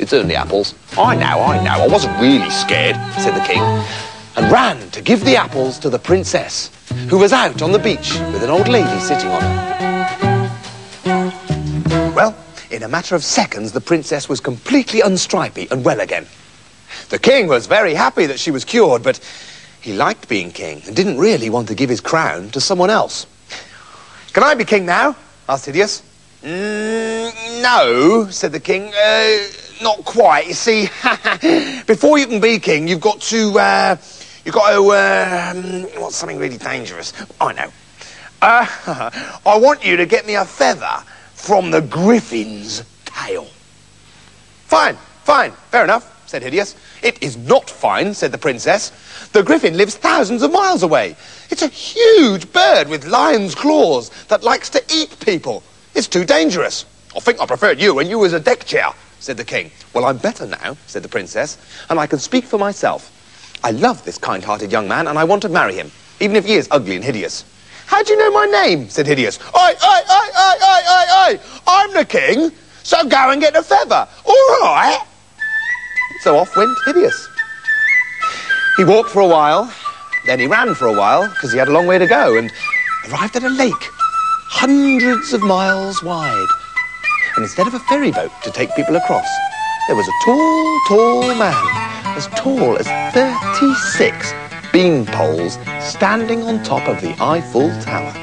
return the apples. I know, I wasn't really scared, said the king, and ran to give the apples to the princess, who was out on the beach with an old lady sitting on her. Well, in a matter of seconds, the princess was completely unstripy and well again. The king was very happy that she was cured, but he liked being king and didn't really want to give his crown to someone else. Can I be king now? Asked Hideous. No, said the king. Not quite. You see, before you can be king, you've got to, what's something really dangerous? I know. I want you to get me a feather from the griffin's tail. Fine, fair enough, said Hideous. It is not fine, said the princess. The griffin lives thousands of miles away. It's a huge bird with lion's claws that likes to eat people. It's too dangerous. I think I preferred you when you was a deck chair, said the king. Well, I'm better now, said the princess, and I can speak for myself. I love this kind-hearted young man, and I want to marry him, even if he is ugly and hideous. How do you know my name? Said Hideous. I'm the king, so go and get the feather, all right? So off went Hideous. He walked for a while, then he ran for a while, because he had a long way to go, and arrived at a lake, hundreds of miles wide. And instead of a ferry boat to take people across, there was a tall man, as tall as 36 bean poles standing on top of the Eiffel Tower.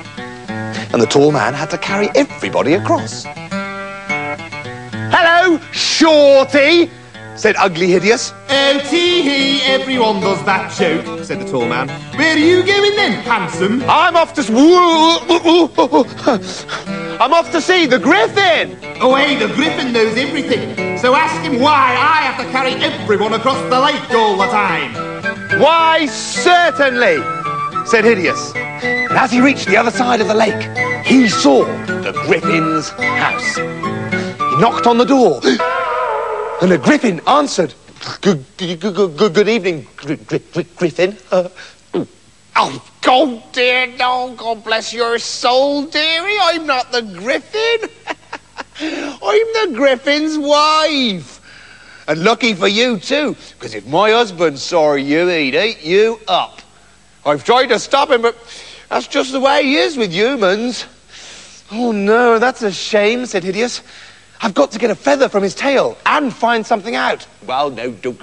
And the tall man had to carry everybody across. Hello, Shorty, said ugly Hideous. Oh, tee-hee, everyone does that joke, said the tall man. Where are you going then, handsome? I'm off to see the Griffin. Oh, hey, the Griffin knows everything. So ask him why I have to carry everyone across the lake all the time. Why, certainly, said Hideous. And as he reached the other side of the lake, he saw the Griffin's house. He knocked on the door, and the Griffin answered. Good evening, Griffin. Oh, God, dear, no, God bless your soul, dearie. I'm not the Griffin. I'm the Griffin's wife. And lucky for you, too, because if my husband saw you, he'd eat you up. I've tried to stop him, but that's just the way he is with humans. Oh, no, that's a shame, said Hideous. I've got to get a feather from his tail and find something out. Well, no, don't.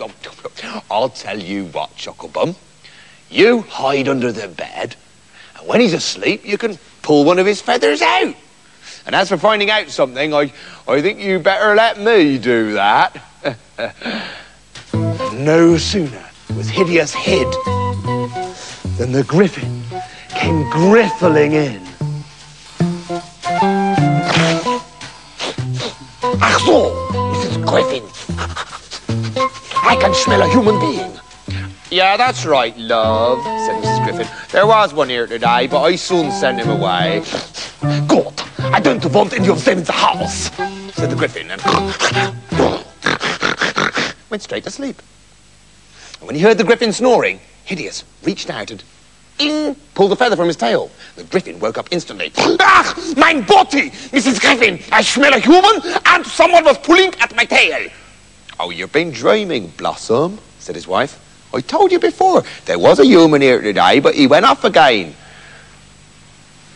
I'll tell you what, Chucklebum. You hide under the bed, and when he's asleep, you can pull one of his feathers out. And as for finding out something, I think you better let me do that. No sooner was Hideous hid than the Griffin came griffling in. Ach so, this is Griffin. I can smell a human being. Yeah, that's right, love, said Mrs. Griffin. There was one here today, but I soon sent him away. Good. I don't want any of them in the house, said the Griffin, and went straight to sleep. And when he heard the Griffin snoring, Hideous reached out and pulled the feather from his tail. The Griffin woke up instantly. Ach, mein body, Mrs. Griffin. I smell a human, and someone was pulling at my tail. Oh, you've been dreaming, Blossom, said his wife. I told you before, there was a human here today, but he went off again.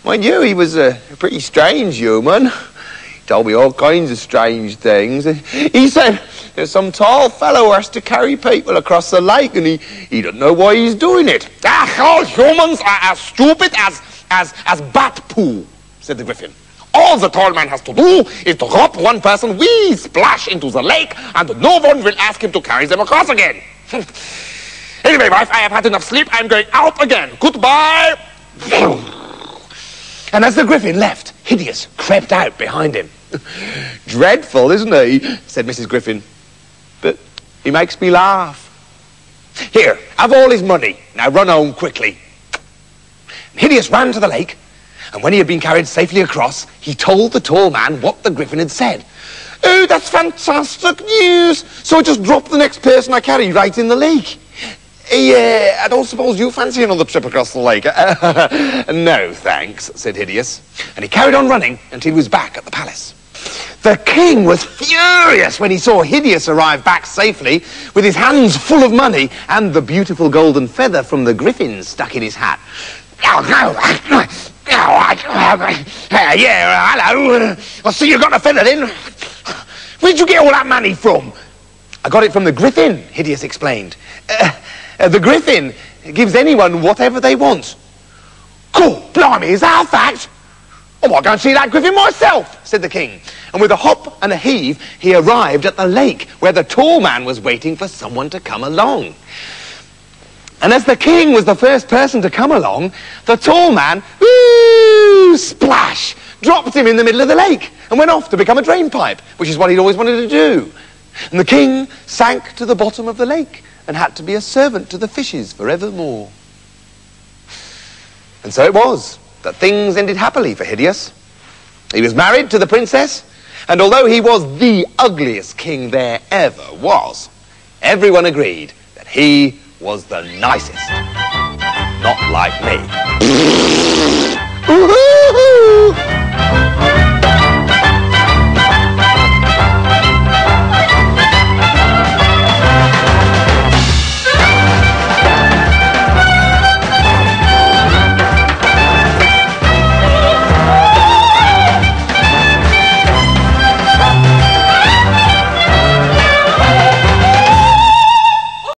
Mind you, he was a pretty strange human. He told me all kinds of strange things. He said there's some tall fellow who has to carry people across the lake, and he doesn't know why he's doing it. Ach, all humans are as stupid as bat poo, said the Griffin. All the tall man has to do is to drop one person, wee splash into the lake, and no one will ask him to carry them across again. Anyway, wife, I have had enough sleep. I'm going out again. Goodbye. And as the Griffin left, Hideous crept out behind him. Dreadful, isn't he? Said Mrs. Griffin. But he makes me laugh. Here, have all his money. Now run home quickly. Hideous ran to the lake, and when he had been carried safely across, he told the tall man what the Griffin had said. Oh, that's fantastic news. So I just drop the next person I carry right in the lake. Yeah, I don't suppose you fancy another trip across the lake. No, thanks, said Hideous. And he carried on running until he was back at the palace. The king was furious when he saw Hideous arrive back safely with his hands full of money and the beautiful golden feather from the griffin stuck in his hat. Yeah, hello. I see you got the feather then. Where'd you get all that money from? I got it from the griffin, Hideous explained. The griffin gives anyone whatever they want. Cool, blimey, is that a fact? Oh, I'll go and see that griffin myself, said the king. And with a hop and a heave, he arrived at the lake where the tall man was waiting for someone to come along. And as the king was the first person to come along, the tall man, whoo, splash, dropped him in the middle of the lake and went off to become a drain pipe, which is what he'd always wanted to do. And the king sank to the bottom of the lake and had to be a servant to the fishes forevermore. And so it was that things ended happily for Hideous. He was married to the princess, and although he was the ugliest king there ever was, everyone agreed that he was the nicest. Not like me.